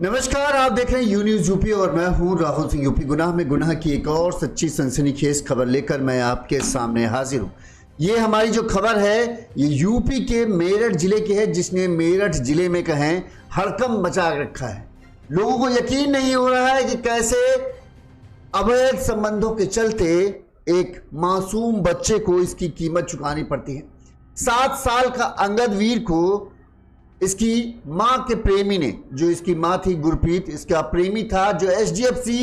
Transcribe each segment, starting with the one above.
नमस्कार, आप देख रहे हैं यू न्यूज यूपी और मैं हूं राहुल सिंह यूपी। गुनाह में गुनाह की एक और सच्ची सनसनीखेज खबर लेकर मैं आपके सामने हाजिर हूं। ये हमारी जो खबर है ये यूपी के मेरठ जिले की है, जिसने मेरठ जिले में कहें हड़कंप मचा रखा है। लोगों को यकीन नहीं हो रहा है कि कैसे अवैध संबंधों के चलते एक मासूम बच्चे को इसकी कीमत चुकानी पड़ती है। 7 साल का अंगद वीर को इसकी मां के प्रेमी ने, जो इसकी मां थी गुरप्रीत, इसका प्रेमी था जो HDFC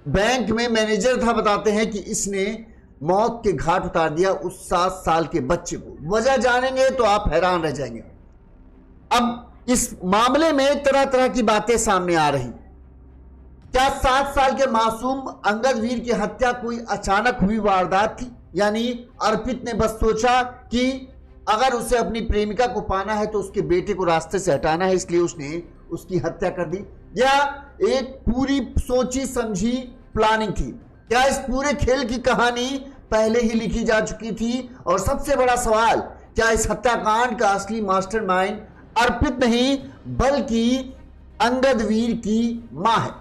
बैंक में मैनेजर था, बताते हैं कि इसने मौत के घाट उतार दिया उस 7 साल के बच्चे को। वजह जानेंगे तो आप हैरान रह जाएंगे। अब इस मामले में तरह तरह की बातें सामने आ रही। क्या 7 साल के मासूम अंगद वीर की हत्या कोई अचानक हुई वारदात थी? यानी अर्पित ने बस सोचा कि अगर उसे अपनी प्रेमिका को पाना है तो उसके बेटे को रास्ते से हटाना है, इसलिए उसने उसकी हत्या कर दी, या एक पूरी सोची समझी प्लानिंग थी? क्या इस पूरे खेल की कहानी पहले ही लिखी जा चुकी थी? और सबसे बड़ा सवाल, क्या इस हत्याकांड का असली मास्टरमाइंड अर्पित नहीं बल्कि अंगद वीर की मां है?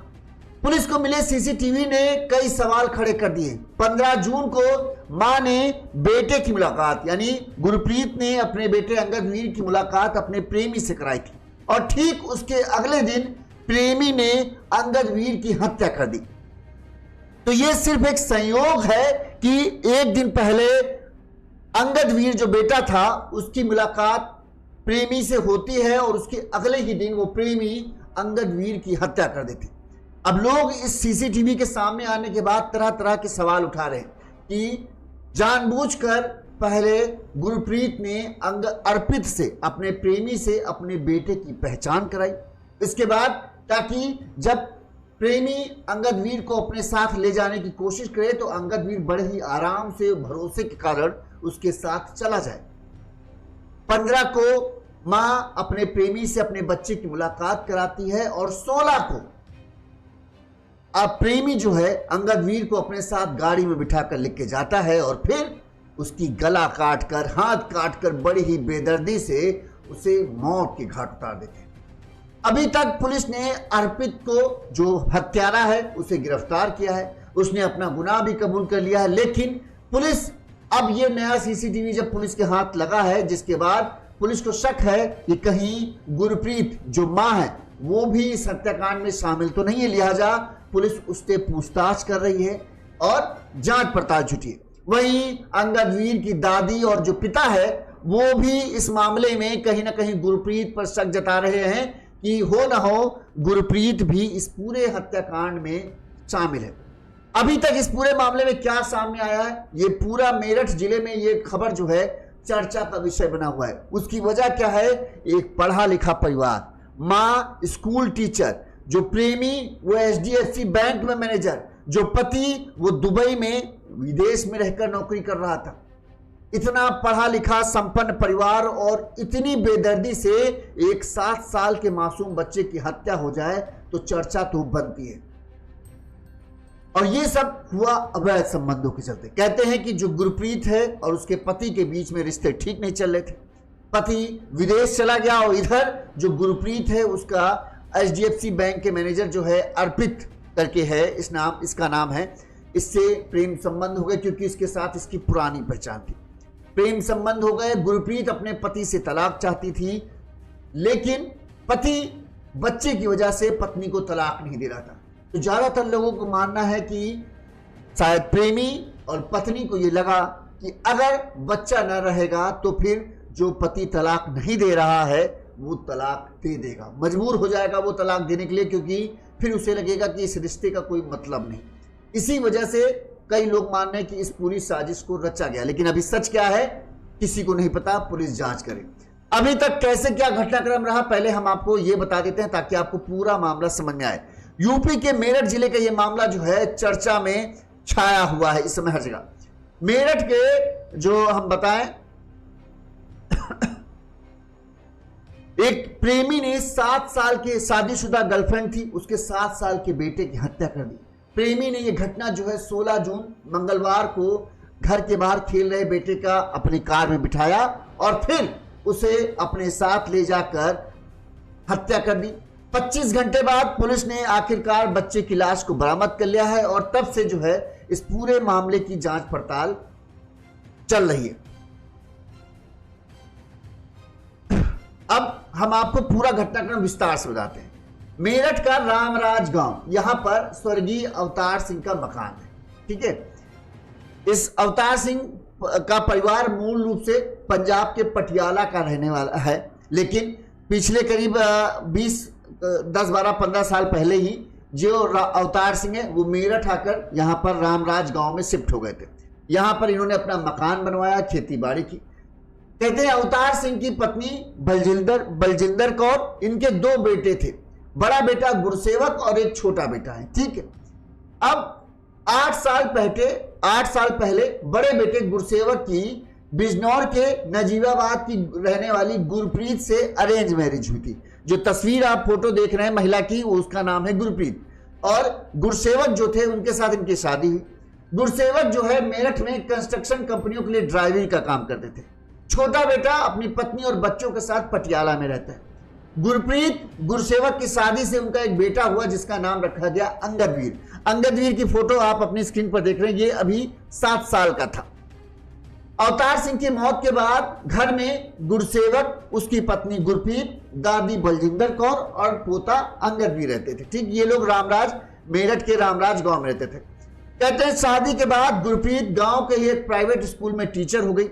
पुलिस को मिले सीसीटीवी ने कई सवाल खड़े कर दिए। 15 जून को मां ने बेटे की मुलाकात, यानी गुरप्रीत ने अपने बेटे अंगद वीर की मुलाकात अपने प्रेमी से कराई थी, और ठीक उसके अगले दिन प्रेमी ने अंगद वीर की हत्या कर दी। तो यह सिर्फ एक संयोग है कि एक दिन पहले अंगद वीर जो बेटा था उसकी मुलाकात प्रेमी से होती है और उसके अगले ही दिन वो प्रेमी अंगद वीर की हत्या कर देती। अब लोग इस सीसीटीवी के सामने आने के बाद तरह तरह के सवाल उठा रहे हैं कि जानबूझकर पहले गुरप्रीत ने अर्पित से, अपने प्रेमी से अपने बेटे की पहचान कराई, इसके बाद ताकि जब प्रेमी अंगद वीर को अपने साथ ले जाने की कोशिश करे तो अंगद वीर बड़े ही आराम से, भरोसे के कारण उसके साथ चला जाए। 15 को मां अपने प्रेमी से अपने बच्चे की मुलाकात कराती है और 16 को अब प्रेमी जो है अंगद वीर को अपने साथ गाड़ी में बिठाकर लेके जाता है और फिर उसकी गला काटकर, हाथ काटकर बड़ी ही बेदर्दी से उसे मौत के घाट उतार देते हैं। अभी तक पुलिस ने अर्पित को, जो हत्यारा है, उसे गिरफ्तार किया है, उसने अपना गुनाह भी कबूल कर लिया है। लेकिन पुलिस, अब ये नया सीसीटीवी जब पुलिस के हाथ लगा है, जिसके बाद पुलिस को शक है कि कहीं गुरप्रीत जो मां है वो भी इस हत्याकांड में शामिल तो नहीं है, लिहाजा पुलिस उससे पूछताछ कर रही है और जांच पड़ताल जुटी है। वहीं अंगद वीर की दादी और जो पिता है वो भी इस मामले में कहीं ना कहीं गुरप्रीत पर शक जता रहे हैं कि हो ना हो गुरप्रीत भी इस पूरे हत्याकांड में शामिल है। अभी तक इस पूरे मामले में क्या सामने आया है, ये पूरा मेरठ जिले में ये खबर जो है चर्चा का विषय बना हुआ है। उसकी वजह क्या है? एक पढ़ा लिखा परिवार, मां स्कूल टीचर, जो प्रेमी वो HDFC बैंक में मैनेजर, जो पति वो दुबई में विदेश में रहकर नौकरी कर रहा था। इतना पढ़ा लिखा संपन्न परिवार और इतनी बेदर्दी से एक 7 साल के मासूम बच्चे की हत्या हो जाए तो चर्चा तो बनती है। और ये सब हुआ अवैध संबंधों के चलते। कहते हैं कि जो गुरप्रीत है और उसके पति के बीच में रिश्ते ठीक नहीं चल रहे थे, पति विदेश चला गया और इधर जो गुरप्रीत है उसका HDFC बैंक के मैनेजर जो है अर्पित करके है, इसका नाम है, इससे प्रेम संबंध हो गए क्योंकि इसके साथ इसकी पुरानी पहचान थी। प्रेम संबंध हो गए। गुरप्रीत अपने पति से तलाक चाहती थी, लेकिन पति बच्चे की वजह से पत्नी को तलाक नहीं दे रहा था। तो ज्यादातर लोगों को मानना है कि शायद प्रेमी और पत्नी को यह लगा कि अगर बच्चा न रहेगा तो फिर जो पति तलाक नहीं दे रहा है वो तलाक दे देगा, मजबूर हो जाएगा वो तलाक देने के लिए, क्योंकि फिर उसे लगेगा कि इस रिश्ते का कोई मतलब नहीं। इसी वजह से कई लोग मान रहे हैं कि इस पूरी साजिश को रचा गया, लेकिन अभी सच क्या है किसी को नहीं पता, पुलिस जांच करे। अभी तक कैसे क्या घटनाक्रम रहा पहले हम आपको ये बता देते हैं ताकि आपको पूरा मामला समझ में आए। यूपी के मेरठ जिले का यह मामला जो है चर्चा में छाया हुआ है इस समय हर जगह। मेरठ के जो हम बताएं एक प्रेमी ने 7 साल के शादीशुदा गर्लफ्रेंड थी, उसके 7 साल के बेटे की हत्या कर दी। प्रेमी ने यह घटना जो है 16 जून मंगलवार को घर के बाहर खेल रहे बेटे का अपनी कार में बिठाया और फिर उसे अपने साथ ले जाकर हत्या कर दी। 25 घंटे बाद पुलिस ने आखिरकार बच्चे की लाश को बरामद कर लिया है और तब से जो है इस पूरे मामले की जांच पड़ताल चल रही है। अब हम आपको पूरा घटनाक्रम विस्तार से बताते हैं। मेरठ का रामराज गांव, यहां पर स्वर्गीय अवतार सिंह का मकान है। ठीक है, इस अवतार सिंह का परिवार मूल रूप से पंजाब के पटियाला का रहने वाला है, लेकिन पिछले करीब 10-12-15 साल पहले ही जो अवतार सिंह है वो मेरठ आकर यहाँ पर रामराज गांव में शिफ्ट हो गए थे। यहाँ पर इन्होंने अपना मकान बनवाया, खेती बाड़ी की। कहते हैं अवतार सिंह की पत्नी बलजिंदर कौर, इनके 2 बेटे थे, बड़ा बेटा गुरसेवक और एक छोटा बेटा है। ठीक है, अब 8 साल पहले बड़े बेटे गुरसेवक की बिजनौर के नजीबाबाद की रहने वाली गुरप्रीत से अरेंज मैरिज हुई थी। जो तस्वीर आप फोटो देख रहे हैं महिला की, उसका नाम है गुरप्रीत, और गुरसेवक जो थे उनके साथ इनकी शादी हुई। गुरसेवक जो है मेरठ में कंस्ट्रक्शन कंपनियों के लिए ड्राइवरी का काम करते थे। छोटा बेटा अपनी पत्नी और बच्चों के साथ पटियाला में रहता है। गुरप्रीत गुरसेवक की शादी से उनका एक बेटा हुआ जिसका नाम रखा गया अंगदवीर। अंगदवीर की फोटो आप अपनी स्क्रीन पर देख रहे हैं, ये अभी 7 साल का था। अवतार सिंह की मौत के बाद घर में गुरसेवक, उसकी पत्नी गुरप्रीत, दादी बलजिंदर कौर और पोता अंगदवीर रहते थे। ठीक, ये लोग मेरठ के रामराज गांव में रहते थे। कहते हैं शादी के बाद गुरप्रीत गांव के ही एक प्राइवेट स्कूल में टीचर हो गई,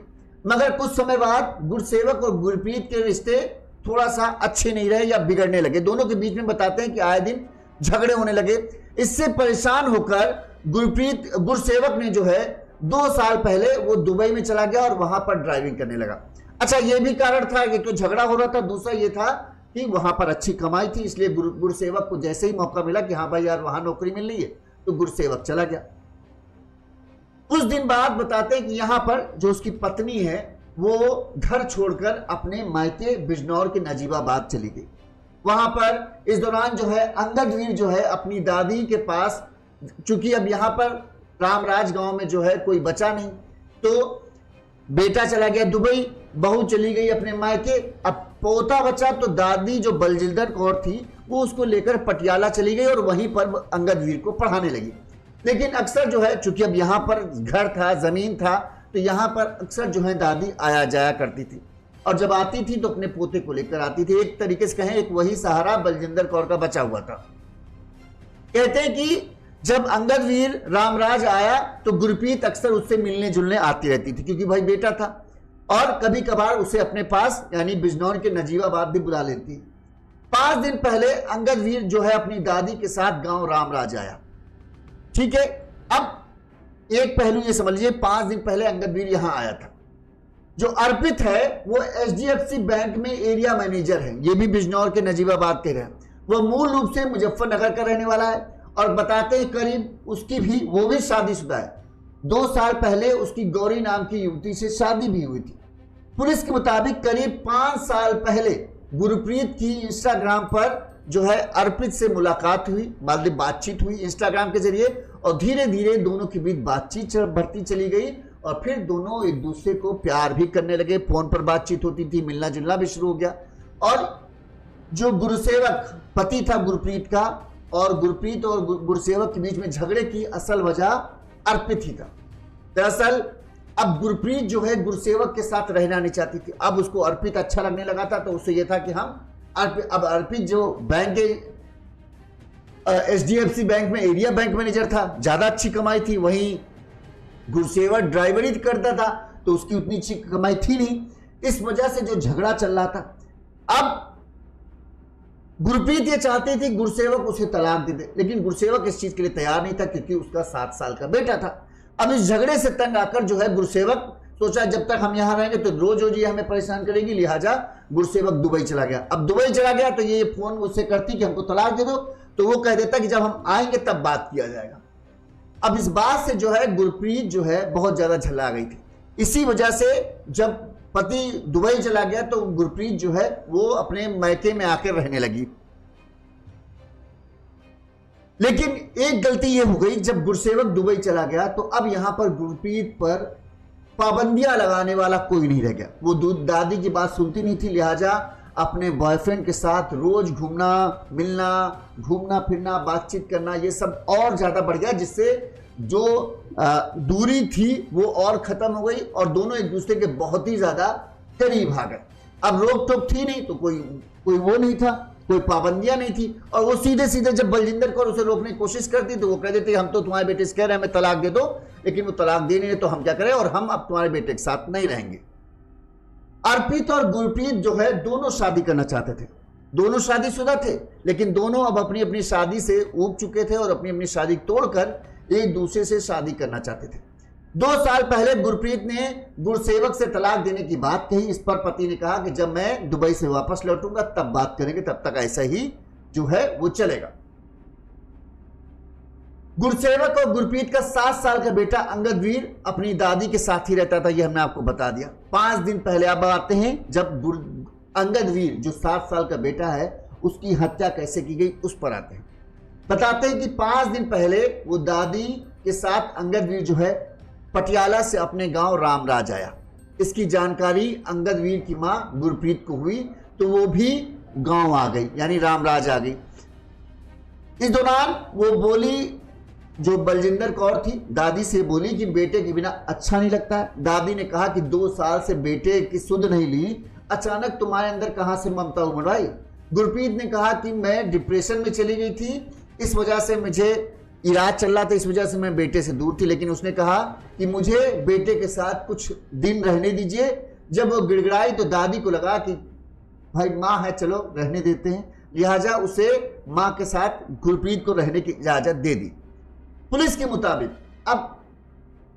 मगर कुछ समय बाद गुरसेवक और गुरप्रीत के रिश्ते थोड़ा सा अच्छे नहीं रहे या बिगड़ने लगे। दोनों के बीच में बताते हैं कि आए दिन झगड़े होने लगे। इससे परेशान होकर गुरसेवक ने जो है 2 साल पहले वो दुबई में चला गया और वहां पर ड्राइविंग करने लगा। अच्छा, ये भी कारण था कि तो झगड़ा हो रहा था, दूसरा ये था कि वहां पर अच्छी कमाई थी, इसलिए गुरसेवक को जैसे ही मौका मिला कि हाँ भाई यार वहां नौकरी मिल रही है, तो गुरसेवक चला गया। कुछ दिन बाद बताते हैं कि यहां पर जो उसकी पत्नी है वो घर छोड़कर अपने मायके बिजनौर के नजीबाबाद चली गई। वहां पर इस दौरान जो है अंगदवीर जो है अपनी दादी के पास, चूंकि अब यहां पर रामराज गांव में जो है कोई बचा नहीं, तो बेटा चला गया दुबई, बहू चली गई अपने मायके, अब पोता बचा तो दादी जो बलजिंदर कौर थी वो उसको लेकर पटियाला चली गई और वहीं पर अंगदवीर को पढ़ाने लगी। लेकिन अक्सर जो है चूंकि अब यहां पर घर था, जमीन था, तो यहां पर अक्सर जो है दादी आया जाया करती थी और जब आती थी तो अपने पोते को लेकर आती थी। एक तरीके से कहें एक वही सहारा बलजिंदर कौर का बचा हुआ था। कहते हैं कि जब अंगदवीर रामराज आया तो गुरप्रीत अक्सर उससे मिलने जुलने आती रहती थी क्योंकि भाई बेटा था, और कभी कभार उसे अपने पास यानी बिजनौर के नजीबाबाद भी बुला लेती। 5 दिन पहले अंगदवीर जो है अपनी दादी के साथ गांव रामराज आया। ठीक है, अब एक पहलू ये समझ लीजिए, 5 दिन पहले अंगदवीर यहां आया था। जो अर्पित है वो HDFC बैंक में एरिया मैनेजर है, ये भी बिजनौर के नजीबाबाद के रहे। वो मूल रूप से मुजफ्फरनगर का रहने वाला है और बताते हैं करीब उसकी भी वो भी शादीशुदा है। 2 साल पहले उसकी गौरी नाम की युवती से शादी भी हुई थी। पुलिस के मुताबिक करीब 5 साल पहले गुरप्रीत की इंस्टाग्राम पर जो है अर्पित से मुलाकात हुई, मतलब बातचीत हुई इंस्टाग्राम के जरिए, और धीरे धीरे दोनों के बीच बातचीत बढ़ती चली गई और फिर दोनों एक दूसरे को प्यार भी करने लगे। फोन पर बातचीत होती थी, मिलना जुलना भी शुरू हो गया। और जो गुरसेवक पति था गुरप्रीत का, और गुरप्रीत और गुरसेवक के बीच में झगड़े की असल वजह अर्पित ही था। दरअसल अब गुरप्रीत जो है गुरसेवक के साथ रहना नहीं चाहती थी, अब उसको अर्पित अच्छा लगने लगा था, तो उससे यह था कि हम अब अर्पित जो बैंक के HDFC बैंक में एरिया बैंक मैनेजर था, ज्यादा अच्छी कमाई थी, वहीं गुरसेवक ड्राइवरी करता था तो उसकी उतनी अच्छी कमाई थी नहीं। इस वजह से जो झगड़ा चल रहा था, अब गुरप्रीत ये चाहती थी गुरसेवक उसे तलाक दे दे, लेकिन गुरसेवक इस चीज के लिए तैयार नहीं था क्योंकि उसका 7 साल का बेटा था। अब इस झगड़े से तंग आकर जो है गुरसेवक सोचा जब तक हम यहां रहेंगे तो रोज रोज ये हमें परेशान करेगी, लिहाजा गुरसेवक दुबई चला गया। अब दुबई चला गया तो ये फोन उससे करती कि हमको तलाक दे दो, तो वो कह देता कि जब हम आएंगे तब बात किया जाएगा। अब इस बात से जो है गुरप्रीत जो है बहुत ज्यादा झल्ला गई थी। इसी वजह से जब पति दुबई चला गया तो गुरप्रीत जो है वो अपने मायके में आकर रहने लगी। लेकिन एक गलती ये हो गई, जब गुरसेवक दुबई चला गया तो अब यहां पर गुरप्रीत पर पाबंदियां लगाने वाला कोई नहीं रह गया। वो दादी की बात सुनती नहीं थी, लिहाजा अपने बॉयफ्रेंड के साथ रोज घूमना मिलना, घूमना फिरना, बातचीत करना, ये सब और ज्यादा बढ़ गया, जिससे जो दूरी थी वो और खत्म हो गई और दोनों एक दूसरे के बहुत ही ज्यादा करीब आ गए। अब रोक टोक थी नहीं तो कोई वो नहीं था, कोई पाबंदियां नहीं थी, और वो सीधे सीधे जब बलजिंदर कौर उसे रोकने की कोशिश करती तो वो कह देते हम तो तुम्हारे बेटे से कह रहे हैं हमें तलाक दे दो, लेकिन वो तलाक दे नहीं तो हम क्या करें, और हम अब तुम्हारे बेटे के साथ नहीं रहेंगे। अर्पित और गुरप्रीत जो है दोनों शादी करना चाहते थे, दोनों शादीशुदा थे, लेकिन दोनों अब अपनी अपनी शादी से ऊब चुके थे और अपनी अपनी शादी तोड़कर एक दूसरे से शादी करना चाहते थे। 2 साल पहले गुरप्रीत ने गुरसेवक से तलाक देने की बात कही। इस पर पति ने कहा कि जब मैं दुबई से वापस लौटूंगा तब बात करेंगे, तब तक ऐसा ही जो है वो चलेगा। गुरसेवक और गुरप्रीत का 7 साल का बेटा अंगद वीर अपनी दादी के साथ ही रहता था, यह हमने आपको बता दिया। 5 दिन पहले अब आते हैं जब अंगद वीर जो 7 साल का बेटा है उसकी हत्या कैसे की गई उस पर आते हैं। बताते हैं कि 5 दिन पहले वो दादी के साथ अंगद वीर जो है पटियाला से अपने गांव रामराज आया। इसकी जानकारी अंगद वीर की मां गुरप्रीत को हुई तो वो भी गांव आ गई, यानी रामराज आ गई। इस दौरान वो बोली, जो बलजिंदर कौर थी दादी से बोली कि बेटे के बिना अच्छा नहीं लगता है। दादी ने कहा कि 2 साल से बेटे की सुध नहीं ली, अचानक तुम्हारे अंदर कहां से ममता उमड़ आई। गुरप्रीत ने कहा कि मैं डिप्रेशन में चली गई थी, इस वजह से मुझे इलाज चल रहा था, इस वजह से मैं बेटे से दूर थी, लेकिन उसने कहा कि मुझे बेटे के साथ कुछ दिन रहने दीजिए। जब वो गिड़गिड़ाई तो दादी को लगा कि भाई माँ है, चलो रहने देते हैं, लिहाजा उसे माँ के साथ गुरप्रीत को रहने की इजाजत दे दी। पुलिस के मुताबिक अब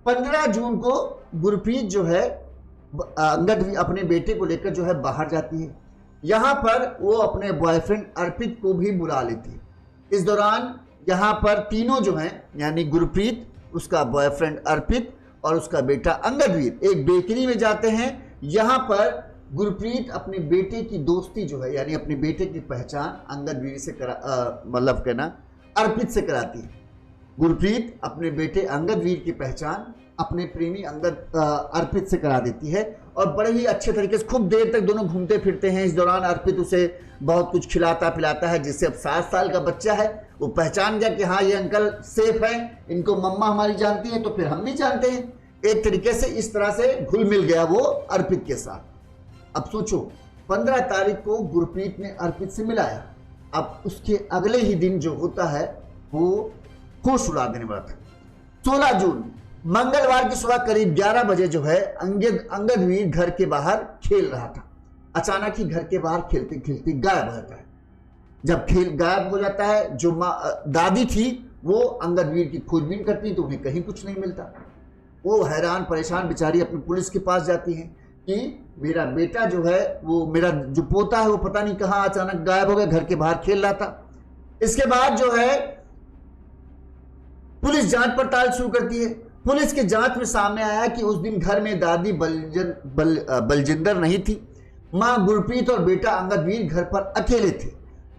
15 जून को गुरप्रीत जो है अंगद अपने बेटे को लेकर जो है बाहर जाती है। यहां पर वो अपने बॉयफ्रेंड अर्पित को भी बुला लेती है। इस दौरान यहां पर तीनों जो हैं, यानी गुरप्रीत, उसका बॉयफ्रेंड अर्पित और उसका बेटा अंगद वीर एक बेकरी में जाते हैं। यहां पर गुरप्रीत अपने बेटे की दोस्ती जो है, यानी अपने बेटे की पहचान अंगद वीर से मतलब कहना अर्पित से कराती है। गुरप्रीत अपने बेटे अंगद वीर की पहचान अपने प्रेमी अंगद अर्पित से करा देती है और बड़े ही अच्छे तरीके से खूब देर तक दोनों घूमते फिरते हैं। इस दौरान अर्पित उसे बहुत कुछ खिलाता पिलाता है, जिससे अब 7 साल का बच्चा है वो पहचान गया कि हाँ ये अंकल सेफ है, इनको मम्मा हमारी जानती है तो फिर हम भी जानते हैं। एक तरीके से इस तरह से घुल मिल गया वो अर्पित के साथ। अब सोचो 15 तारीख को गुरप्रीत ने अर्पित से मिलाया, अब उसके अगले ही दिन जो होता है वो होश उड़ा देने वाला था। 16 जून मंगलवार की सुबह करीब 11 बजे जो है अंगद वीर घर के बाहर खेल रहा था। अचानक ही घर के बाहर खेलते खेलते गायब हो जाता है। जब खेल गायब हो जाता है, जो दादी थी वो अंगद वीर की खोजबीन करती तो उन्हें कहीं कुछ नहीं मिलता। वो हैरान परेशान बेचारी अपनी पुलिस के पास जाती है कि मेरा बेटा जो है, वो मेरा जो पोता है वो पता नहीं कहां अचानक गायब हो गया, घर के बाहर खेल रहा था। इसके बाद जो है पुलिस जांच पड़ताल शुरू करती है। पुलिस के जांच में सामने आया कि उस दिन घर में दादी बलजिंदर नहीं थी, मां गुरप्रीत और बेटा अंगद वीर घर पर अकेले थे।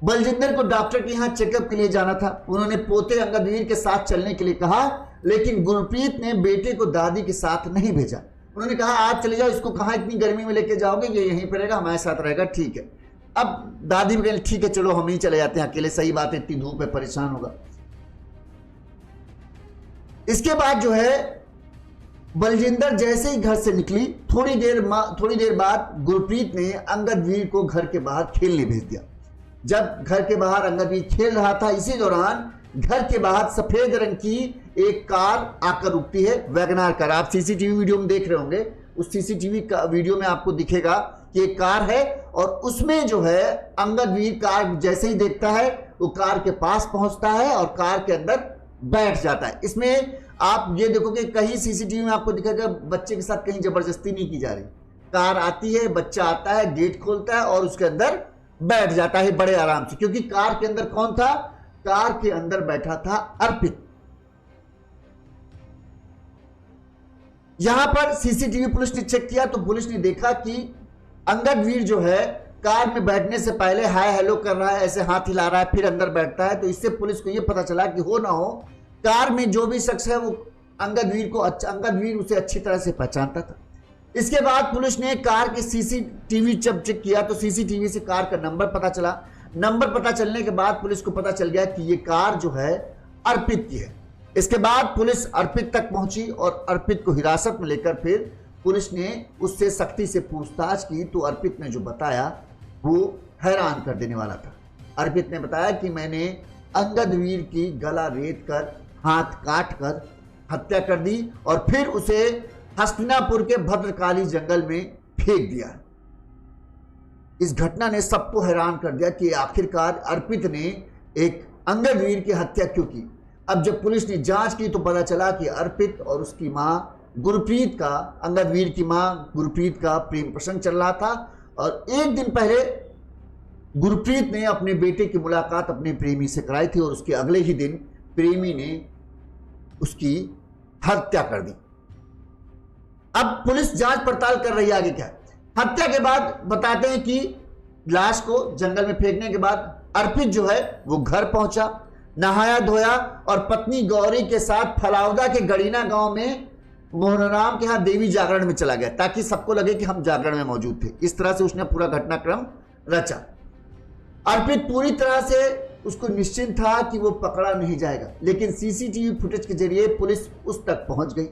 बलजिंदर को डॉक्टर के यहां चेकअप के लिए जाना था। उन्होंने पोते अंगद वीर के साथ चलने के लिए कहा, लेकिन गुरप्रीत ने बेटे को दादी के साथ नहीं भेजा। उन्होंने कहा आप चले जाओ, इसको कहां इतनी गर्मी में लेके जाओगे, ये यहीं पर रहेगा, हमारे साथ रहेगा, ठीक है। अब दादी भी कहे ठीक है चलो हम ही चले जाते हैं अकेले, सही बात है इतनी धूप है परेशान होगा। इसके बाद जो है बलजिंदर जैसे ही घर से निकली, थोड़ी देर बाद गुरप्रीत ने अंगद वीर को घर के बाहर खेलने भेज दिया। जब घर के बाहर अंगद वीर खेल रहा था, इसी दौरान घर के बाहर सफेद रंग की एक कार आकर रुकती है, वैगनार कार। आप सीसीटीवी वीडियो में देख रहे होंगे, उस सीसीटीवी का वीडियो में आपको दिखेगा कि एक कार है और उसमें जो है अंगद वीर कार जैसे ही देखता है वो कार के पास पहुंचता है और कार के अंदर बैठ जाता है। इसमें आप ये देखो कि कहीं सीसीटीवी में आपको दिखेगा बच्चे के साथ कहीं जबरदस्ती नहीं की जा रही। कार आती है, बच्चा आता है, गेट खोलता है और उसके अंदर बैठ जाता है बड़े आराम से, क्योंकि कार के अंदर कौन था? कार के अंदर बैठा था अर्पित। यहां पर सीसीटीवी पुलिस ने चेक किया तो पुलिस ने देखा कि अंगद वीर जो है कार में बैठने से पहले हाय हेलो कर रहा है, ऐसे हाथ हिला रहा है, फिर अंदर बैठता है। तो इससे पुलिस को यह पता चला कि हो ना हो कार में जो भी शख्स है वो अंगद वीर उसे अच्छी तरह से पहचानता था। इसके बाद पुलिस ने कार के सीसीटीवी जब चेक किया तो सीसीटीवी से कार का नंबर पता चला। नंबर पता चलने के बाद पुलिस को पता चल गया कि ये कार जो है अर्पित की है। इसके बाद पुलिस अर्पित तक पहुंची और अर्पित को हिरासत में लेकर फिर पुलिस ने उससे सख्ती से पूछताछ की तो अर्पित ने जो बताया वो हैरान कर देने वाला था। अर्पित ने बताया कि मैंने अंगद वीर की गला रेत कर, हाथ काट कर हत्या कर दी और फिर उसे हस्तिनापुर के भद्रकाली जंगल में फेंक दिया। इस घटना ने सबको हैरान कर दिया कि आखिरकार अर्पित ने एक अंगद वीर की हत्या क्यों की। अब जब पुलिस ने जांच की तो पता चला कि अर्पित और उसकी मां गुरप्रीत का, अंगद वीर की मां गुरप्रीत का प्रेम प्रसंग चल रहा था और एक दिन पहले गुरप्रीत ने अपने बेटे की मुलाकात अपने प्रेमी से कराई थी और उसके अगले ही दिन प्रेमी ने उसकी हत्या कर दी। अब पुलिस जांच पड़ताल कर रही है आगे क्या। हत्या के बाद बताते हैं कि लाश को जंगल में फेंकने के बाद अर्पित जो है वो घर पहुंचा, नहाया धोया और पत्नी गौरी के साथ फलावदा के गड़ीना गांव में मोहनराम के यहां देवी जागरण में चला गया ताकि सबको लगे कि हम जागरण में मौजूद थे। इस तरह से उसने पूरा घटनाक्रम रचा। अर्पित पूरी तरह से उसको निश्चिंत था कि वो पकड़ा नहीं जाएगा, लेकिन सीसीटीवी फुटेज के जरिए पुलिस उस तक पहुंच गई।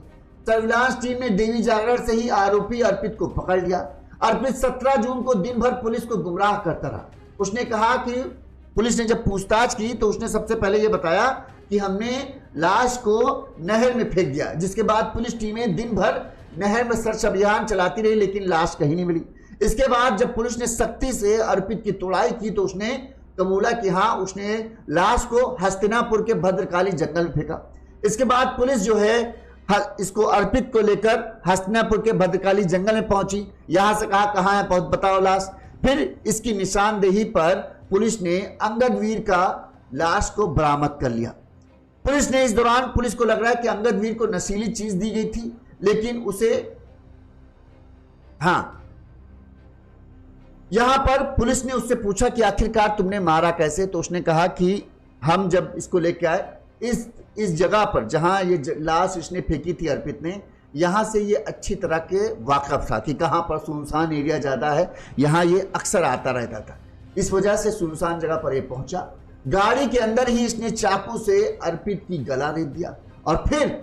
सर्विलांस टीम ने देवी जागरण से ही आरोपी अर्पित को पकड़ लिया। अर्पित 17 जून को दिन भर पुलिस को गुमराह करता रहा। उसने कहा कि पुलिस ने जब पूछताछ की तो उसने सबसे पहले यह बताया कि हमने लाश को नहर में फेंक दिया, जिसके बाद पुलिस टीमें दिन भर नहर में सर्च अभियान चलाती रही लेकिन लाश कहीं नहीं मिली। इसके बाद जब पुलिस ने सख्ती से अर्पित की तोड़ाई की तो उसने कबूला कि हाँ उसने लाश को हस्तिनापुर के भद्रकाली जंगल में फेंका। इसके बाद पुलिस जो है इसको अर्पित को लेकर हस्तिनापुर के भद्रकाली जंगल में पहुंची। यहां से कहा कहां है बताओ लाश। फिर इसकी निशानदेही पर पुलिस ने अंगद वीर का लाश को बरामद कर लिया। पुलिस ने इस दौरान पुलिस को लग रहा है कि अंगद वीर को नशीली चीज दी गई थी, लेकिन उसे यहां पर पुलिस ने उससे पूछा कि आखिरकार तुमने मारा कैसे, तो उसने कहा कि हम जब इसको लेके आए इस जगह पर जहां ये लाश इसने फेंकी थी अर्पित ने, यहां से ये अच्छी तरह के वाकिफ था कि कहां पर सुनसान एरिया ज्यादा है, यहां ये अक्सर आता रहता था। इस वजह से सुनसान जगह पर ये पहुंचा। गाड़ी के अंदर ही इसने चाकू से अर्पित की गला रेत दिया और फिर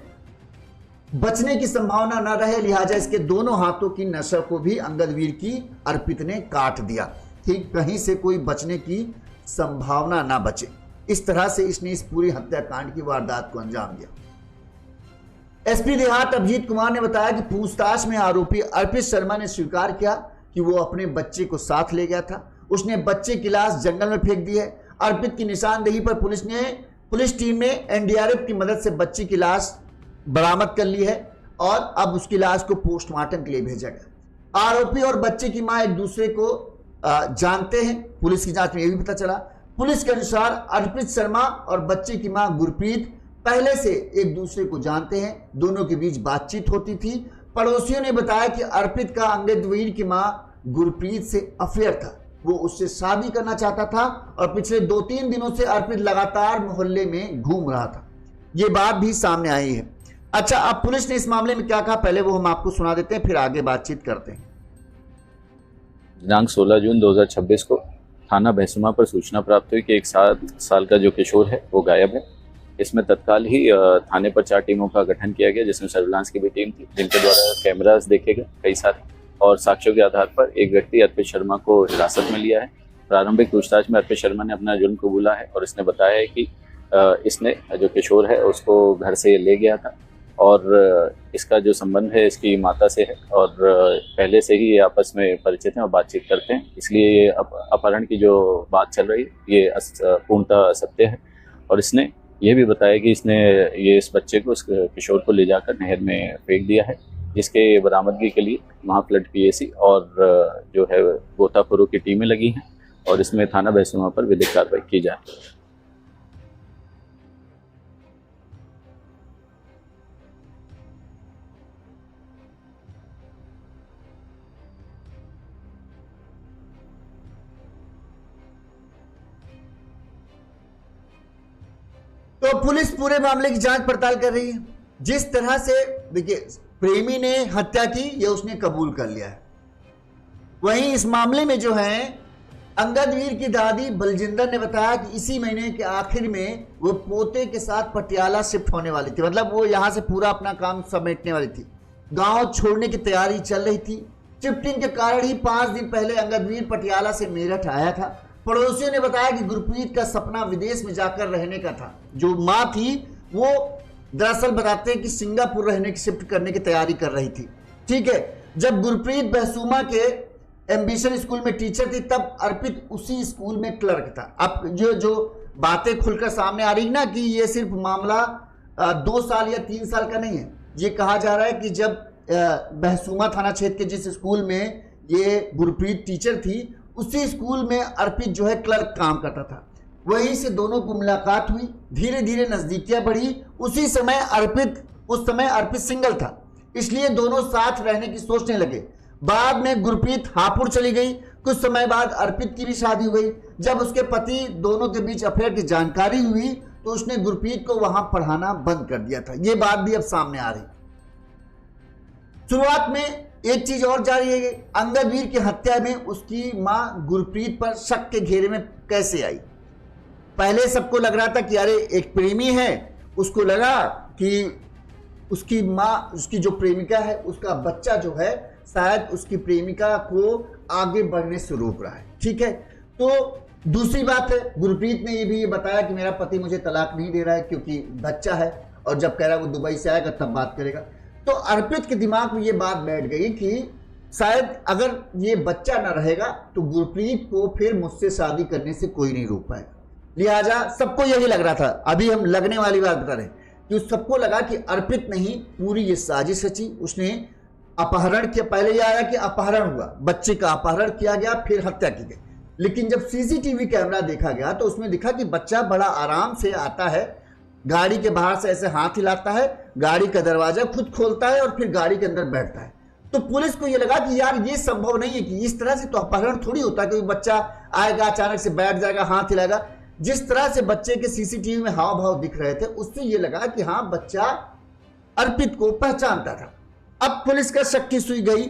बचने की संभावना न रहे लिहाजा इसके दोनों हाथों की नसों को भी अंगद वीर की अर्पित ने काट दिया कि कहीं से कोई बचने की संभावना ना बचे। इस तरह से इसने इस पूरी हत्याकांड की वारदात को अंजाम दिया। एसपी देहात अभिजीत कुमार ने बताया कि पूछताछ में आरोपी अर्पित शर्मा ने स्वीकार किया कि वो अपने बच्चे को साथ ले गया था। उसने बच्चे की लाश जंगल में फेंक दी है। अर्पित की निशानदेही पर पुलिस टीम ने एनडीआरएफ की मदद से बच्ची की लाश बरामद कर ली है और अब उसकी लाश को पोस्टमार्टम के लिए भेजा गया। आरोपी और बच्चे की मां एक दूसरे को जानते हैं। पुलिस की जांच में यह भी पता चला। पुलिस के अनुसार अर्पित शर्मा और बच्चे की मां गुरप्रीत पहले से एक दूसरे को जानते हैं। दोनों के बीच बातचीत होती थी। पड़ोसियों ने बताया कि अर्पित का अंगद वीर की मां गुरप्रीत से अफेयर था। वो उससे शादी करना चाहता था और पिछले 2-3 दिनों से अर्पित लगातार मोहल्ले में घूम रहा था। ये बात भी सामने आई है। अच्छा, अब पुलिस ने इस मामले में क्या कहा पहले वो हम आपको सुना देते हैं, फिर आगे बातचीत करते हैं। दिनांक 16 जून 2026 को थाना भैंसुमा पर सूचना प्राप्त हुई कि एक 7 साल का जो किशोर है वो गायब है। इसमें तत्काल ही थाने पर 4 टीमों का गठन किया गया, जिसमें सर्विलांस की भी टीम थी, जिनके द्वारा कैमरास देखे गए कई सारे और साक्ष्यों के आधार पर एक व्यक्ति अर्पित शर्मा को हिरासत में लिया है। प्रारंभिक पूछताछ में अर्पित शर्मा ने अपना जुर्म कबूला है और इसने बताया है कि इसने जो किशोर है उसको घर से ले गया था और इसका जो संबंध है इसकी माता से है और पहले से ही ये आपस में परिचित हैं और बातचीत करते हैं। इसलिए ये अपहरण की जो बात चल रही है ये पूर्णतः सत्य है। और इसने ये भी बताया कि इसने ये इस बच्चे को, इस किशोर को ले जाकर नहर में फेंक दिया है, जिसके बरामदगी के लिए वहाँ फ्लड पीएसी और जो है गोताखोरों की टीमें लगी हैं और इसमें थाना भैंसुमा पर विधिक कार्रवाई की जाए। तो पुलिस पूरे मामले की जांच पड़ताल कर रही है। जिस तरह से देखिए प्रेमी ने हत्या की, ये उसने कबूल कर लिया है। वहीं इस मामले में जो है अंगदवीर की दादी बलजिंदर ने बताया कि इसी महीने के आखिर में वो पोते के साथ पटियाला शिफ्ट होने वाली थी, मतलब वो यहां से पूरा अपना काम समेटने वाली थी। गांव छोड़ने की तैयारी चल रही थी। शिफ्टिंग के कारण ही 5 दिन पहले अंगदवीर पटियाला से मेरठ आया था। पड़ोसियों ने बताया कि गुरप्रीत का सपना विदेश में जाकर रहने का था। जो माँ थी वो दरअसल बताते हैं कि सिंगापुर रहने की शिफ्ट करने की तैयारी कर रही थी। ठीक है, जब गुरप्रीत बहसूमा के एम्बिशन स्कूल में टीचर थी तब अर्पित उसी स्कूल में क्लर्क था। अब जो बातें खुलकर सामने आ रही ना कि ये सिर्फ मामला 2 साल या 3 साल का नहीं है। ये कहा जा रहा है कि जब बहसूमा थाना क्षेत्र के जिस स्कूल में ये गुरप्रीत टीचर थी उसी स्कूल में अर्पित जो है क्लर्क काम करता था। वहीं से दोनों को मुलाकात हुई, धीरे धीरे नजदीकियां बढ़ी। उस समय अर्पित सिंगल था, इसलिए दोनों साथ रहने की सोचने लगे। बाद में गुरप्रीत हापुड़ चली गई। कुछ समय बाद अर्पित की भी शादी हो गई। जब उसके पति दोनों के बीच अफेयर की जानकारी हुई तो उसने गुरप्रीत को वहां पढ़ाना बंद कर दिया था। यह बात भी अब सामने आ रही। शुरुआत में एक चीज और जारी है, अंगदवीर की हत्या में उसकी मां गुरप्रीत पर शक के घेरे में कैसे आई। पहले सबको लग रहा था कि अरे एक प्रेमी है, उसको लगा कि उसकी मां, उसकी जो प्रेमिका है उसका बच्चा जो है शायद उसकी प्रेमिका को आगे बढ़ने से रोक रहा है। ठीक है, तो दूसरी बात है गुरप्रीत ने ये भी बताया कि मेरा पति मुझे तलाक नहीं दे रहा है क्योंकि बच्चा है, और जब कह रहा है वो दुबई से आएगा तब बात करेगा। तो अर्पित के दिमाग में ये बात बैठ गई कि शायद अगर ये बच्चा ना रहेगा तो गुरप्रीत को फिर मुझसे शादी करने से कोई नहीं रोक पाएगा। लिहाजा सबको यही लग रहा था, अभी हम लगने वाली बात बता रहे हैं कि सबको लगा कि अर्पित ने ही पूरी ये साजिश रची। उसने अपहरण किया, पहले यह आया कि अपहरण हुआ, बच्चे का अपहरण किया गया, फिर हत्या की गई। लेकिन जब सीसीटीवी कैमरा देखा गया तो उसमें दिखा कि बच्चा बड़ा आराम से आता है, गाड़ी के बाहर से ऐसे हाथ हिलाता है, गाड़ी का दरवाजा खुद खोलता है और फिर गाड़ी के अंदर बैठता है। तो पुलिस को यह लगा कि यार ये संभव नहीं है कि इस तरह से तो अपहरण थोड़ी होता है, कोई बच्चा आएगा अचानक से बैठ जाएगा, हाथ हिलाएगा। जिस तरह से बच्चे के सीसीटीवी में हाव भाव दिख रहे थे उससे यह लगा कि हाँ बच्चा अर्पित को पहचानता था। अब पुलिस का शक की सुई गई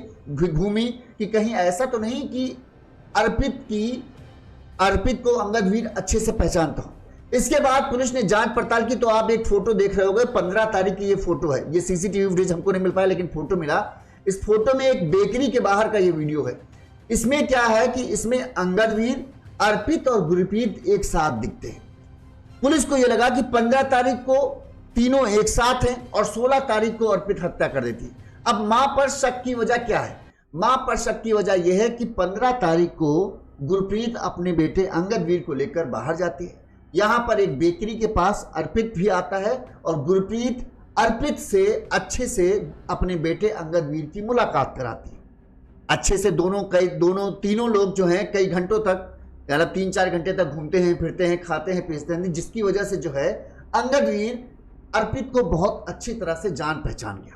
घूमी कि कहीं ऐसा तो नहीं कि अर्पित को अंगदवीर अच्छे से पहचानता हो। इसके बाद पुलिस ने जांच पड़ताल की। तो आप एक फोटो देख रहे होंगे, 15 तारीख की ये फोटो है। ये सीसीटीवी फुटेज हमको नहीं मिल पाया लेकिन फोटो मिला। इस फोटो में एक बेकरी के बाहर का ये वीडियो है। इसमें क्या है कि इसमें अंगदवीर, अर्पित और गुरप्रीत एक साथ दिखते हैं। पुलिस को यह लगा कि 15 तारीख को तीनों एक साथ हैं और 16 तारीख को अर्पित हत्या कर देती। अब मां पर शक की वजह क्या है? मां पर शक की वजह यह है कि 15 तारीख को गुरप्रीत अपने बेटे अंगदवीर को लेकर बाहर जाती है। यहां पर एक बेकरी के पास अर्पित भी आता है और गुरप्रीत अर्पित से अच्छे से अपने बेटे अंगदवीर की मुलाकात कराती है। अच्छे से तीनों लोग जो हैं कई घंटों तक, यानी 3-4 घंटे तक घूमते हैं, फिरते हैं, खाते हैं, पीसते हैं, जिसकी वजह से जो है अंगदवीर अर्पित को बहुत अच्छी तरह से जान पहचान गया।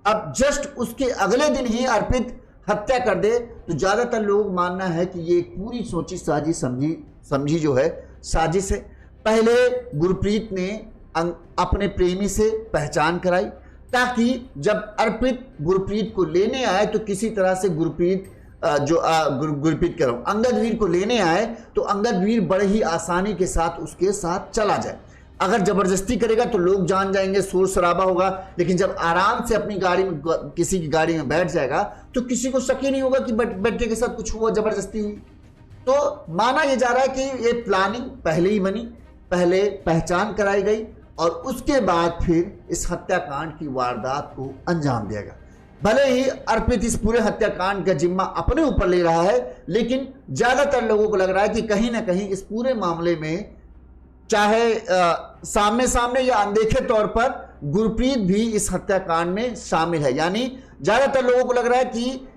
अब जस्ट उसके अगले दिन ही अर्पित हत्या कर दे तो ज्यादातर लोग मानना है कि ये एक पूरी सोची साजी समझी जो है साजिश है। पहले गुरप्रीत ने अपने प्रेमी से पहचान कराई ताकि जब अर्पित गुरप्रीत को लेने आए तो किसी तरह से अंगदवीर को लेने आए तो अंगदवीर बड़े ही आसानी के साथ उसके साथ चला जाए। अगर जबरदस्ती करेगा तो लोग जान जाएंगे, शोर शराबा होगा। लेकिन जब आराम से अपनी गाड़ी में किसी की गाड़ी में बैठ जाएगा तो किसी को शक ही नहीं होगा कि बेटे के साथ कुछ हुआ, जबरदस्ती हुई। तो माना यह जा रहा है कि ये प्लानिंग पहले ही बनी, पहले पहचान कराई गई और उसके बाद फिर इस हत्याकांड की वारदात को अंजाम दिया गया। भले ही अर्पित इस पूरे हत्याकांड का जिम्मा अपने ऊपर ले रहा है, लेकिन ज्यादातर लोगों को लग रहा है कि कहीं ना कहीं इस पूरे मामले में चाहे सामने सामने या अनदेखे तौर पर गुरप्रीत भी इस हत्याकांड में शामिल है। यानी ज्यादातर लोगों को लग रहा है कि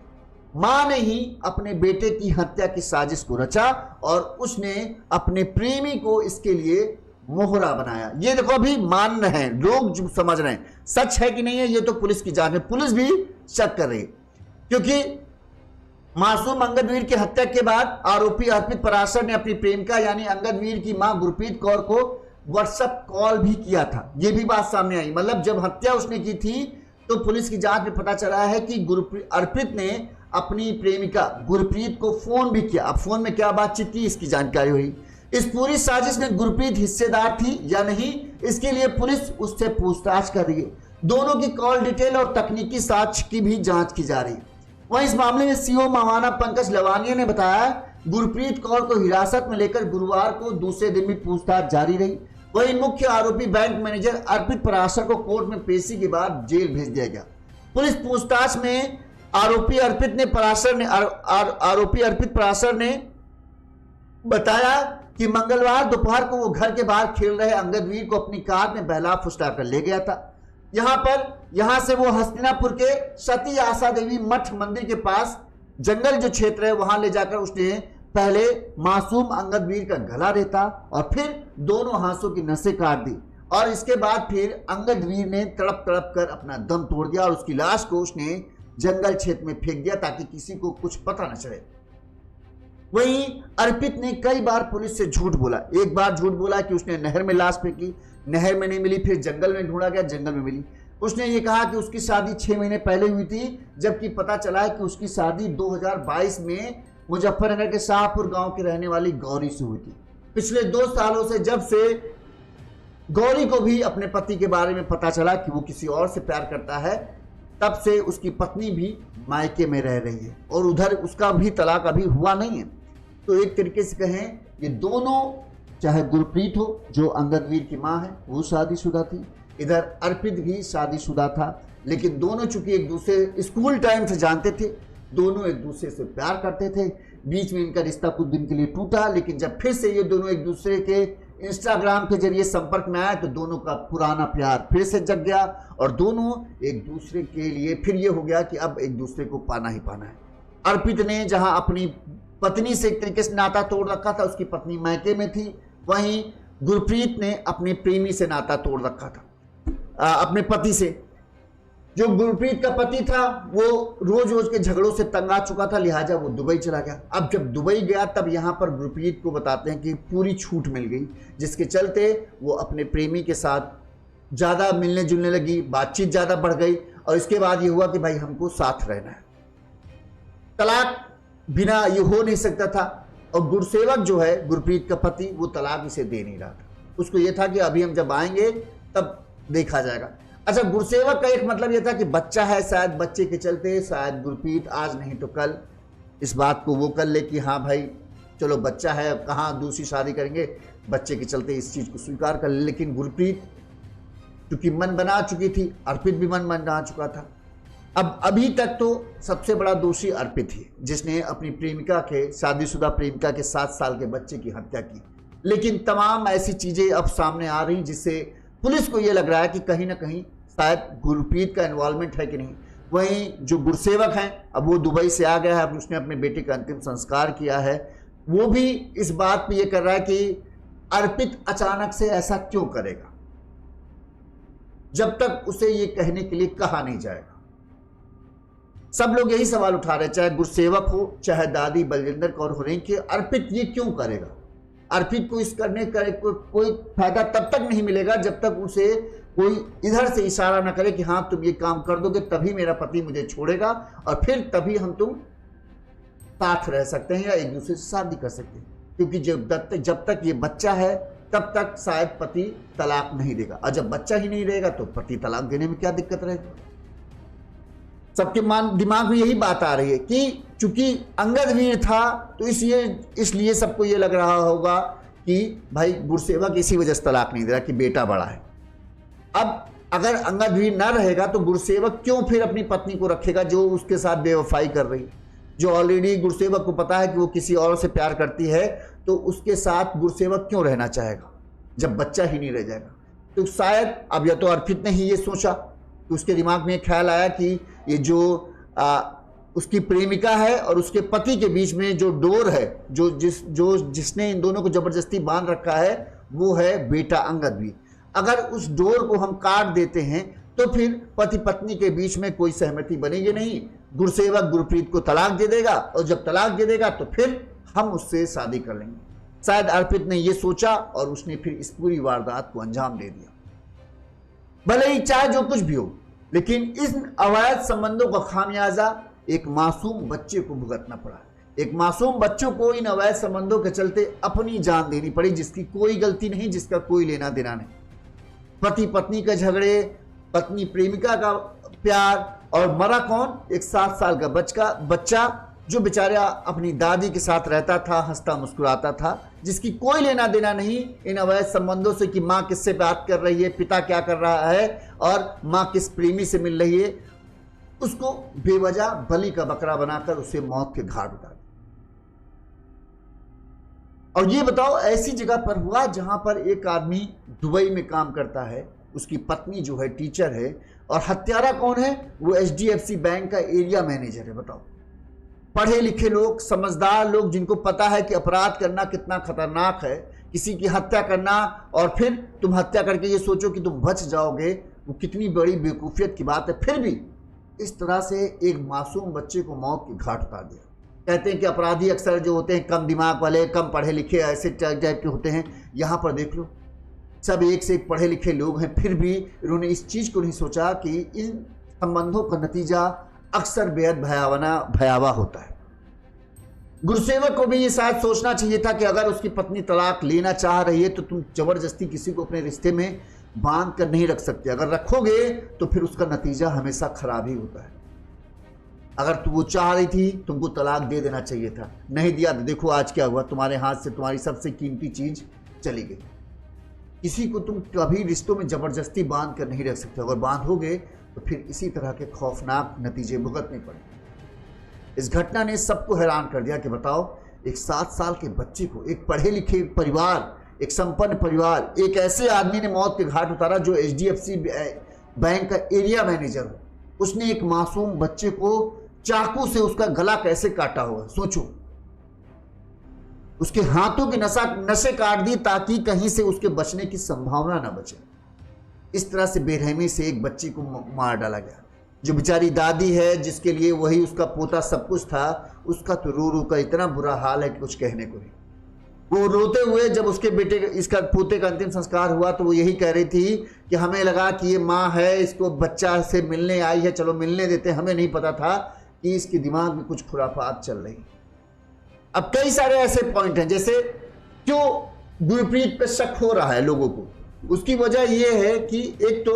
मां ने ही अपने बेटे की हत्या की साजिश को रचा और उसने अपने प्रेमी को इसके लिए मोहरा बनाया। ये देखो अभी मान रहे हैं लोग, जो समझ रहे हैं सच है कि नहीं है ये तो पुलिस की जांच में, पुलिस भी शक कर रही है। क्योंकि मासूम अंगदवीर की हत्या के बाद आरोपी अर्पित पराशर ने अपनी प्रेमिका यानी अंगदवीर की मां गुरप्रीत कौर को व्हाट्सएप कॉल भी किया था। यह भी बात सामने आई। मतलब जब हत्या उसने की थी तो पुलिस की जांच में पता चला है कि अर्पित ने अपनी प्रेमिका गुरप्रीत को फोन भी किया। अब फोन में क्या बातचीत की इसकी जानकारी हुई। इस पूरी साजिश में गुरप्रीत हिस्सेदार थी या नहीं, इसके लिए पुलिस उससे पूछताछ कर रही है। दोनों की कॉल डिटेल और तकनीकी साक्ष्य की भी जांच की जा रही है। वहीं इस मामले में सीओ महावाना पंकज लवानिया ने बताया गुरप्रीत कौर को हिरासत में लेकर गुरुवार को दूसरे दिन भी पूछताछ जारी रही। वहीं मुख्य आरोपी बैंक मैनेजर अर्पित पराशर को कोर्ट में पेशी के बाद जेल भेज दिया गया। पुलिस पूछताछ में आरोपी अर्पित पराशर ने बताया कि मंगलवार दोपहर को वो घर के बाहर खेल रहे अंगदवीर को अपनी कार में बहला फुसला कर ले गया था। यहां से वो हस्तिनापुर के सती आशा देवी मठ मंदिर के पास जंगल जो क्षेत्र है वहां ले जाकर उसने पहले मासूम अंगदवीर का गला रेता और फिर दोनों हाथों की नसें काट दी और इसके बाद फिर अंगदवीर ने तड़प तड़प कर अपना दम तोड़ दिया और उसकी लाश को उसने जंगल क्षेत्र में फेंक दिया ताकि किसी को कुछ पता न चले। वहीं अर्पित ने कई बार पुलिस से झूठ बोला। एक बार झूठ बोला कि उसने नहर में लाश फेंकी, नहर में नहीं मिली, फिर जंगल में ढूंढा गया, जंगल में मिली। उसने ये कहा कि उसकी शादी 6 महीने पहले हुई थी, जबकि पता चला है कि उसकी शादी 2022 में मुजफ्फरनगर के शाहपुर गांव की रहने वाली गौरी से हुई थी। पिछले 2 सालों से जब से गौरी को भी अपने पति के बारे में पता चला कि वो किसी और से प्यार करता है, तब से उसकी पत्नी भी मायके में रह रही है और उधर उसका भी तलाक अभी हुआ नहीं है। तो एक तरीके से कहें ये दोनों, चाहे गुरप्रीत हो जो अंगदवीर की मां है वो शादीशुदा थी, इधर अर्पित भी शादीशुदा था, लेकिन दोनों चूंकि एक दूसरे स्कूल टाइम से जानते थे, दोनों एक दूसरे से प्यार करते थे। बीच में इनका रिश्ता कुछ दिन के लिए टूटा, लेकिन जब फिर से ये दोनों एक दूसरे के इंस्टाग्राम के जरिए संपर्क में आए तो दोनों का पुराना प्यार फिर से जग गया और दोनों एक दूसरे के लिए फिर ये हो गया कि अब एक दूसरे को पाना ही पाना है। अर्पित ने जहां अपनी पत्नी से एक तरीके से नाता तोड़ रखा था, उसकी पत्नी मायके में थी, वहीं गुरप्रीत ने अपने प्रेमी से नाता तोड़ रखा था, अपने पति से। जो गुरप्रीत का पति था वो रोज रोज के झगड़ों से तंग आ चुका था, लिहाजा वो दुबई चला गया। अब जब दुबई गया तब यहाँ पर गुरप्रीत को बताते हैं कि पूरी छूट मिल गई, जिसके चलते वो अपने प्रेमी के साथ ज़्यादा मिलने जुलने लगी, बातचीत ज़्यादा बढ़ गई और इसके बाद ये हुआ कि भाई हमको साथ रहना है। तलाक बिना ये हो नहीं सकता था और गुरसेवक जो है गुरप्रीत का पति वो तलाक इसे दे नहीं रहा था। उसको ये था कि अभी हम जब आएंगे तब देखा जाएगा। अच्छा, गुरसेवक का एक मतलब यह था कि बच्चा है, शायद बच्चे के चलते शायद गुरप्रीत आज नहीं तो कल इस बात को वो कर ले कि हाँ भाई चलो बच्चा है, अब कहाँ दूसरी शादी करेंगे, बच्चे के चलते इस चीज़ को स्वीकार कर ले। लेकिन गुरप्रीत क्योंकि मन बना चुकी थी, अर्पित भी मन बना चुका था। अब अभी तक तो सबसे बड़ा दोषी अर्पित ही, जिसने अपनी प्रेमिका के, शादीशुदा प्रेमिका के 7 साल के बच्चे की हत्या की। लेकिन तमाम ऐसी चीज़ें अब सामने आ रही जिससे पुलिस को यह लग रहा है कि कहीं ना कहीं शायद गुरप्रीत का इन्वॉल्वमेंट है कि नहीं। वहीं जो गुरसेवक हैं अब वो दुबई से आ गया है, अब उसने अपने बेटे का अंतिम संस्कार किया है, वो भी इस बात पे ये कर रहा है कि अर्पित अचानक से ऐसा क्यों करेगा जब तक उसे ये कहने के लिए कहा नहीं जाएगा। सब लोग यही सवाल उठा रहे हैं, चाहे गुरसेवक हो चाहे दादी बलजिंदर कौर हो रही कि अर्पित ये क्यों करेगा। अर्पित को इस करने का कोई फायदा तब तक नहीं मिलेगा जब तक उसे कोई इधर से इशारा ना करे कि हाँ तुम ये काम कर दोगे तभी मेरा पति मुझे छोड़ेगा और फिर तभी हम तुम साथ रह सकते हैं या एक दूसरे से शादी कर सकते हैं। क्योंकि जब तक ये बच्चा है तब तक शायद पति तलाक नहीं देगा, और जब बच्चा ही नहीं रहेगा तो पति तलाक देने में क्या दिक्कत रहेगी। सबके दिमाग में यही बात आ रही है कि चूंकि अंगदवीर था तो इसलिए सबको ये लग रहा होगा कि भाई गुरसेवक इसी वजह से तलाक नहीं दे रहा कि बेटा बड़ा है। अब अगर अंगदवीर ना रहेगा तो गुरसेवक क्यों फिर अपनी पत्नी को रखेगा जो उसके साथ बेवफाई कर रही है, जो ऑलरेडी गुरसेवक को पता है कि वो किसी और से प्यार करती है, तो उसके साथ गुरसेवक क्यों रहना चाहेगा जब बच्चा ही नहीं रह जाएगा। तो शायद अब या तो अर्पित ने ही ये सोचा कि उसके दिमाग में ख्याल आया कि ये जो उसकी प्रेमिका है और उसके पति के बीच में जो डोर है, जिसने इन दोनों को जबरदस्ती बांध रखा है, वो है बेटा अंगदवीर। अगर उस डोर को हम काट देते हैं तो फिर पति पत्नी के बीच में कोई सहमति बनेगी नहीं, गुरसेवक गुरप्रीत को तलाक दे देगा और जब तलाक दे देगा तो फिर हम उससे शादी कर लेंगे। शायद अर्पित ने यह सोचा और उसने फिर इस पूरी वारदात को अंजाम दे दिया। भले ही चाहे जो कुछ भी हो, लेकिन इन अवैध संबंधों का खामियाजा एक मासूम बच्चे को भुगतना पड़ा। एक मासूम बच्चों को इन अवैध संबंधों के चलते अपनी जान देनी पड़ी, जिसकी कोई गलती नहीं, जिसका कोई लेना देना नहीं। पति पत्नी के झगड़े, पत्नी प्रेमिका का प्यार, और मरा कौन? एक 7 साल का बच्चा जो बेचारा अपनी दादी के साथ रहता था, हंसता मुस्कुराता था, जिसकी कोई लेना देना नहीं इन अवैध संबंधों से कि माँ किससे बात कर रही है, पिता क्या कर रहा है और माँ किस प्रेमी से मिल रही है। उसको बेवजह बलि का बकरा बनाकर उसे मौत के घाट उतार दिया। और ये बताओ, ऐसी जगह पर हुआ जहां पर एक आदमी दुबई में काम करता है, उसकी पत्नी जो है टीचर है, और हत्यारा कौन है? वो HDFC बैंक का एरिया मैनेजर है। बताओ, पढ़े लिखे लोग, समझदार लोग, जिनको पता है कि अपराध करना कितना खतरनाक है, किसी की हत्या करना और फिर तुम हत्या करके ये सोचो कि तुम बच जाओगे, वो कितनी बड़ी बेवकूफियत की बात है। फिर भी इस तरह से एक मासूम बच्चे को मौत के घाट उतार दिया। कहते हैं कि अपराधी अक्सर जो होते हैं कम दिमाग वाले, कम पढ़े लिखे, ऐसे टाइप के होते हैं। यहाँ पर देख लो, सब एक से एक पढ़े लिखे लोग हैं, फिर भी इन्होंने इस चीज़ को नहीं सोचा कि इन संबंधों का नतीजा अक्सर बेहद भयावह होता है। गुरुसेवक को भी ये शायद सोचना चाहिए था कि अगर उसकी पत्नी तलाक लेना चाह रही है तो तुम जबरदस्ती किसी को अपने रिश्ते में बांध कर नहीं रख सकते। अगर रखोगे तो फिर उसका नतीजा हमेशा खराब ही होता है। अगर तुम वो चाह रही थी, तुमको तलाक दे देना चाहिए था, नहीं दिया तो देखो आज क्या हुआ, तुम्हारे हाथ से तुम्हारी सबसे कीमती चीज चली गई। किसी को तुम कभी रिश्तों में जबरदस्ती बांध कर नहीं रख सकते। अगर बांधोगे तो फिर इसी तरह के खौफनाक नतीजे भुगतने पड़े। इस घटना ने सबको हैरान कर दिया कि बताओ, एक 7 साल के बच्चे को, एक पढ़े लिखे परिवार, एक संपन्न परिवार, एक ऐसे आदमी ने मौत के घाट उतारा जो HDFC बैंक का एरिया मैनेजर हो। उसने एक मासूम बच्चे को चाकू से उसका गला कैसे काटा होगा, सोचो। उसके हाथों की नसें काट दी ताकि कहीं से उसके बचने की संभावना ना बचे। इस तरह से बेरहमी से एक बच्ची को मार डाला गया। जो बेचारी दादी है, जिसके लिए वही उसका पोता सब कुछ था, उसका तो रो रो का इतना बुरा हाल है कि कुछ कहने को नहीं। वो रोते हुए जब उसके इसका पोते का अंतिम संस्कार हुआ तो वो यही कह रही थी कि हमें लगा कि ये माँ है, इसको बच्चा से मिलने आई है, चलो मिलने देते, हमें नहीं पता था कि इसके दिमाग में कुछ खुराफात चल रही। अब कई सारे ऐसे पॉइंट हैं, जैसे क्यों गुरप्रीत पे शक हो रहा है लोगों को। उसकी वजह यह है कि एक तो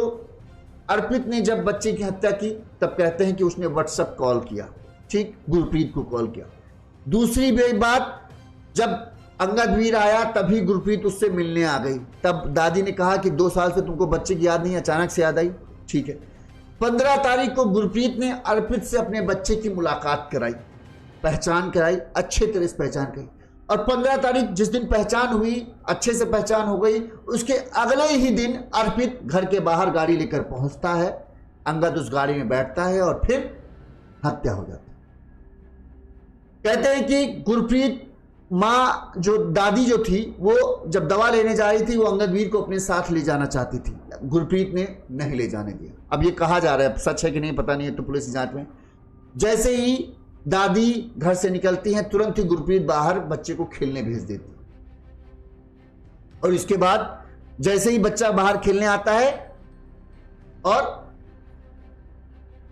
अर्पित ने जब बच्चे की हत्या की तब कहते हैं कि उसने व्हाट्सएप कॉल किया, ठीक, गुरप्रीत को कॉल किया। दूसरी बात, जब अंगद वीर आया तभी गुरप्रीत उससे मिलने आ गई। तब दादी ने कहा कि 2 साल से तुमको बच्चे की याद नहीं, अचानक से याद आई, ठीक है। 15 तारीख को गुरप्रीत ने अर्पित से अपने बच्चे की मुलाकात कराई, पहचान कराई, अच्छे तरह से पहचान कराई। और 15 तारीख जिस दिन पहचान हुई, अच्छे से पहचान हो गई, उसके अगले ही दिन अर्पित घर के बाहर गाड़ी लेकर पहुंचता है, अंगद उस गाड़ी में बैठता है और फिर हत्या हो जाती है। कहते हैं कि गुरप्रीत माँ, जो दादी जो थी, वो जब दवा लेने जा रही थी, वो अंगद वीर को अपने साथ ले जाना चाहती थी, गुरप्रीत ने नहीं ले जाने दिया। अब ये कहा जा रहा है, सच है कि नहीं पता नहीं है, तो पुलिस की जांच में। जैसे ही दादी घर से निकलती हैं, तुरंत ही गुरप्रीत बाहर बच्चे को खेलने भेज देती। और इसके बाद जैसे ही बच्चा बाहर खेलने आता है और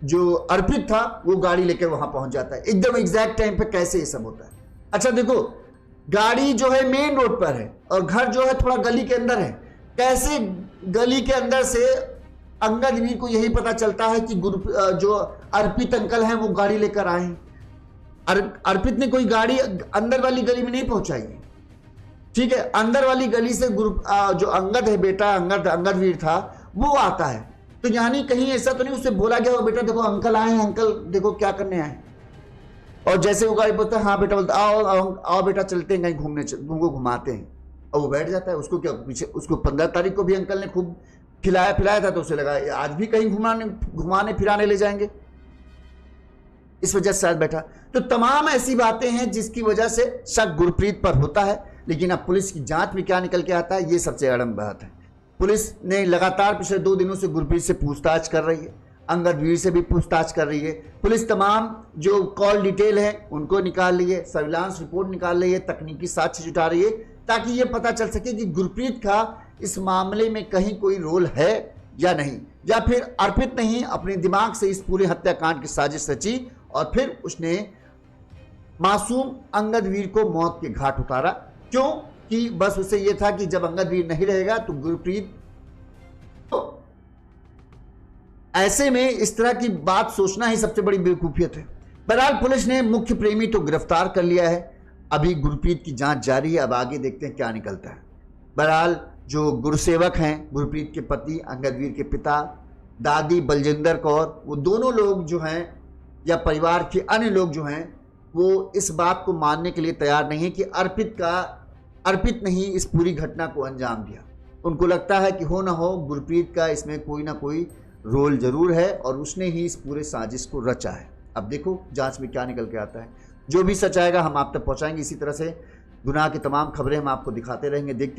जो अर्पित था वो गाड़ी लेकर वहां पहुंच जाता है, एकदम एग्जैक्ट टाइम पे। कैसे ये सब होता है? अच्छा देखो, गाड़ी जो है मेन रोड पर है और घर जो है थोड़ा गली के अंदर है। कैसे गली के अंदर से अंगद वीर को यही पता चलता है कि जो अर्पित अंकल हैं वो गाड़ी लेकर आए हैं। अर्पित ने कोई गाड़ी अंदर वाली गली में नहीं पहुंचाई, ठीक है। अंदर वाली गली से जो अंगद है बेटा, अंगद वीर था, वो आता है। तो यानी कहीं ऐसा तो नहीं उसे बोला गया हो, बेटा देखो अंकल आए हैं, अंकल देखो क्या करने आए। और जैसे वो गाड़ी बोलता है, हाँ बेटा, बोलता आओ बेटा चलते हैं कहीं घूमने, तुमको घुमाते हैं। और वो बैठ जाता है। उसको क्या पीछे, उसको 15 तारीख को भी अंकल ने खूब खिलाया था, तो उसे लगा आज भी कहीं घुमाने फिराने ले जाएंगे, इस वजह से शायद बैठा। तो तमाम ऐसी बातें हैं जिसकी वजह से शक गुरप्रीत पर होता है। लेकिन अब पुलिस की जांच में क्या निकल के आता है, ये सबसे अहम बात है। पुलिस ने लगातार पिछले 2 दिनों से गुरप्रीत से पूछताछ कर रही है, अंगद वीर से भी पूछताछ कर रही है। पुलिस तमाम जो कॉल डिटेल है उनको निकाल रही है, सर्विलांस रिपोर्ट निकाल रही है, तकनीकी साक्ष्य जुटा रही है, ताकि ये पता चल सके कि गुरप्रीत का इस मामले में कहीं कोई रोल है या नहीं, या फिर अर्पित ने ही अपने दिमाग से इस पूरे हत्याकांड की साजिश रची और फिर उसने मासूम अंगद वीर को मौत के घाट उतारा। क्यों? कि बस उसे यह था कि जब अंगद वीर नहीं रहेगा तो गुरप्रीत, तो ऐसे में इस तरह की बात सोचना ही सबसे बड़ी बेवकूफियत है। बहरहाल पुलिस ने मुख्य प्रेमी तो गिरफ्तार कर लिया है, अभी गुरप्रीत की जांच जारी है, अब आगे देखते हैं क्या निकलता है। बहरहाल जो गुरुसेवक हैं, गुरप्रीत के पति, अंगद वीर के पिता, दादी बलजिंदर कौर, वो दोनों लोग जो हैं या परिवार के अन्य लोग जो हैं वो इस बात को मानने के लिए तैयार नहीं है कि अर्पित ने ही इस पूरी घटना को अंजाम दिया। उनको लगता है कि हो ना हो गुरप्रीत का इसमें कोई ना कोई रोल जरूर है और उसने ही इस पूरे साजिश को रचा है। अब देखो जांच में क्या निकल के आता है, जो भी सच आएगा हम आप तक पहुंचाएंगे। इसी तरह से गुनाह की तमाम खबरें हम आपको दिखाते रहेंगे, देखते